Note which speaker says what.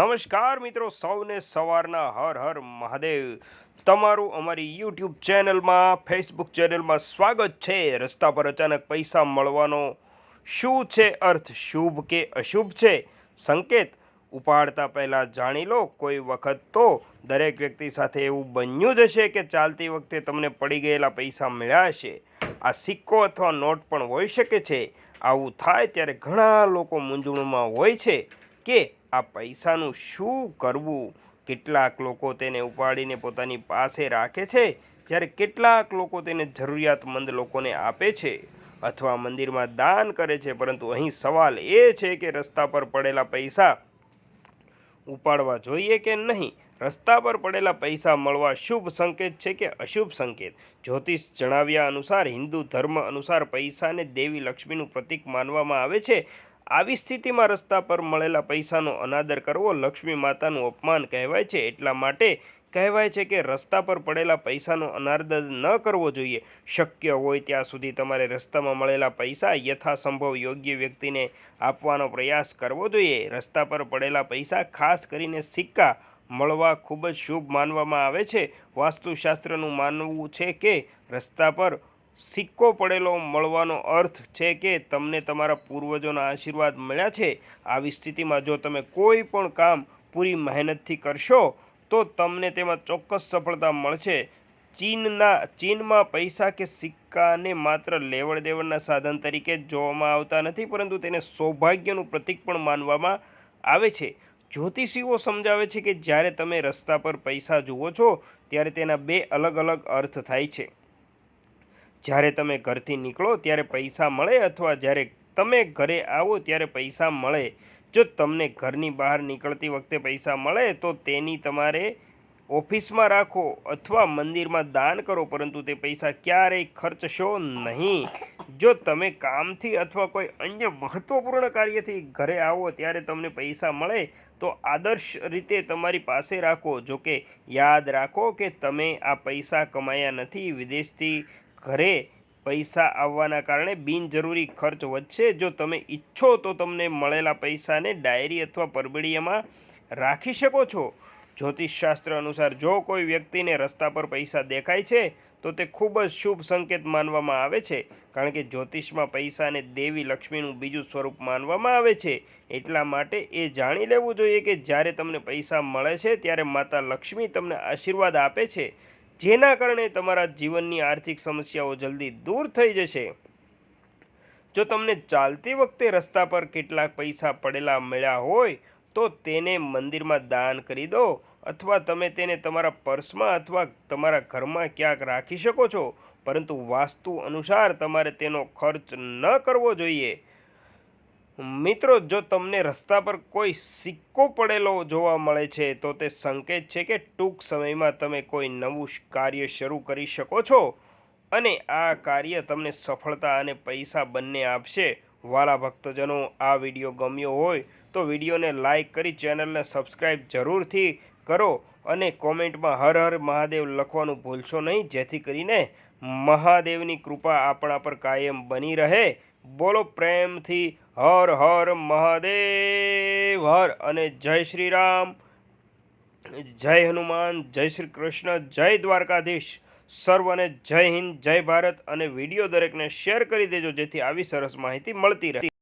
Speaker 1: નમસ્કાર મિત્રો, સૌને સવારના હર હર મહાદેવ. તમારું અમારી યુટ્યુબ ચેનલમાં, ફેસબુક ચેનલમાં સ્વાગત છે. રસ્તા પર અચાનક પૈસા મળવાનો શું છે અર્થ? શુભ કે અશુભ છે? સંકેત ઉપાડતા પહેલાં જાણી લો. કોઈ વખત તો દરેક વ્યક્તિ સાથે એવું બન્યું જ હશે કે ચાલતી વખતે તમને પડી ગયેલા પૈસા મળ્યા હશે. આ સિક્કો અથવા નોટ પણ હોઈ શકે છે. આવું થાય ત્યારે ઘણા લોકો મૂંઝવણમાં હોય છે કે આ પૈસાનું શું કરવું. કેટલાક લોકો તેને ઉપાડીને પોતાની પાસે રાખે છે, જ્યારે કેટલાક લોકો તેને જરૂરિયાતમંદ લોકોને આપે છે અથવા મંદિરમાં દાન કરે છે. પરંતુ અહીં સવાલ એ છે કે રસ્તા પર પડેલા પૈસા ઉપાડવા જોઈએ કે નહીં? રસ્તા પર પડેલા પૈસા મળવા શુભ સંકેત છે કે અશુભ સંકેત? જ્યોતિષ જણાવ્યા અનુસાર, હિન્દુ ધર્મ અનુસાર પૈસાને દેવી લક્ષ્મીનું પ્રતીક માનવામાં આવે છે. આવી સ્થિતિમાં રસ્તા પર મળેલા પૈસાનો અનાદર કરવો લક્ષ્મી માતાનું અપમાન કહેવાય છે. એટલા માટે કહેવાય છે કે રસ્તા પર પડેલા પૈસાનો અનાદર ન કરવો જોઈએ. શક્ય હોય ત્યાં સુધી તમારે રસ્તામાં મળેલા પૈસા યથાસંભવ યોગ્ય વ્યક્તિને આપવાનો પ્રયાસ કરવો જોઈએ. રસ્તા પર પડેલા પૈસા, ખાસ કરીને સિક્કા, મળવા ખૂબ જ શુભ માનવામાં આવે છે. વાસ્તુશાસ્ત્રનું માનવું છે કે રસ્તા પર સિક્કો પડેલો મળવાનો અર્થ છે કે તમને તમારા પૂર્વજોના આશીર્વાદ મળ્યા છે. આવી સ્થિતિમાં જો તમે કોઈ પણ કામ પૂરી મહેનતથી કરશો તો તમને તેમાં ચોક્કસ સફળતા મળશે. ચીનમાં પૈસા કે સિક્કાને માત્ર લેવડ દેવડના સાધન તરીકે જ જોવામાં આવતા નથી, પરંતુ તેને સૌભાગ્યનું પ્રતીક પણ માનવામાં આવે છે. જ્યોતિષીઓ સમજાવે છે કે જ્યારે તમે રસ્તા પર પૈસા જુઓ છો ત્યારે તેના બે અલગ અલગ અર્થ થાય છે. જ્યારે તમે ઘરથી નીકળો ત્યારે પૈસા મળે અથવા જ્યારે તમે ઘરે આવો ત્યારે પૈસા મળે. જો તમને ઘરની બહાર નીકળતી વખતે પૈસા મળે તો તેની તમારે ઓફિસમાં રાખો અથવા મંદિરમાં દાન કરો, પરંતુ તે પૈસા ક્યારેય ખર્ચશો નહીં. જો તમે કામથી અથવા કોઈ અન્ય મહત્ત્વપૂર્ણ કાર્યથી ઘરે આવો ત્યારે તમને પૈસા મળે તો આદર્શ રીતે તમારી પાસે રાખો. જોકે યાદ રાખો કે તમે આ પૈસા કમાયા નથી. વિદેશથી ઘરે પૈસા આવવાના કારણે બિનજરૂરી ખર્ચ વધશે. જો તમે ઈચ્છો તો તમને મળેલા પૈસાને ડાયરી અથવા પરબિડીયામાં રાખી શકો છો. જ્યોતિષશાસ્ત્ર અનુસાર જો કોઈ વ્યક્તિને રસ્તા પર પૈસા દેખાય છે તો તે ખૂબ જ શુભ સંકેત માનવામાં આવે છે, કારણ કે જ્યોતિષમાં પૈસાને દેવી લક્ષ્મીનું બીજું સ્વરૂપ માનવામાં આવે છે. એટલા માટે એ જાણી લેવું જોઈએ કે જ્યારે તમને પૈસા મળે છે ત્યારે માતા લક્ષ્મી તમને આશીર્વાદ આપે છે, જેના કારણે તમારા જીવનની આર્થિક સમસ્યાઓ જલ્દી દૂર થઈ જશે. જો તમને ચાલતી વખતે રસ્તા પર કેટલાક પૈસા પડેલા મળ્યા હોય તો તેને મંદિરમાં દાન કરી દો, અથવા તમે તેને તમારા પર્સમાં અથવા તમારા ઘરમાં ક્યાંક રાખી શકો છો. પરંતુ વાસ્તુ અનુસાર તમારે તેનો ખર્ચ ન કરવો જોઈએ. મિત્રો, જો તમને રસ્તા પર કોઈ સિક્કો પડેલો જોવા મળે છે તો તે સંકેત છે કે ટૂંક સમયમાં તમે કોઈ નવું કાર્ય શરૂ કરી શકો છો અને આ કાર્ય તમને સફળતા અને પૈસા બંને આપશે. વાલા ભક્તજનો, આ વિડીયો ગમ્યો હોય તો વિડીયોને લાઈક કરી ચેનલને સબસ્ક્રાઈબ જરૂરથી કરો અને કોમેન્ટમાં હર હર મહાદેવ લખવાનું ભૂલશો નહીં, જેથી કરીને મહાદેવની કૃપા આપણા પર કાયમ બની રહે. બોલો પ્રેમથી હર હર મહાદેવ હર. અને જય શ્રી રામ, જય હનુમાન, જય શ્રી કૃષ્ણ, જય દ્વારકાધીશ. સર્વને જય હિન્દ, જય ભારત. અને વિડીયો દરેકને શેર કરી દેજો જેથી આવી સરસ માહિતી મળતી રહે.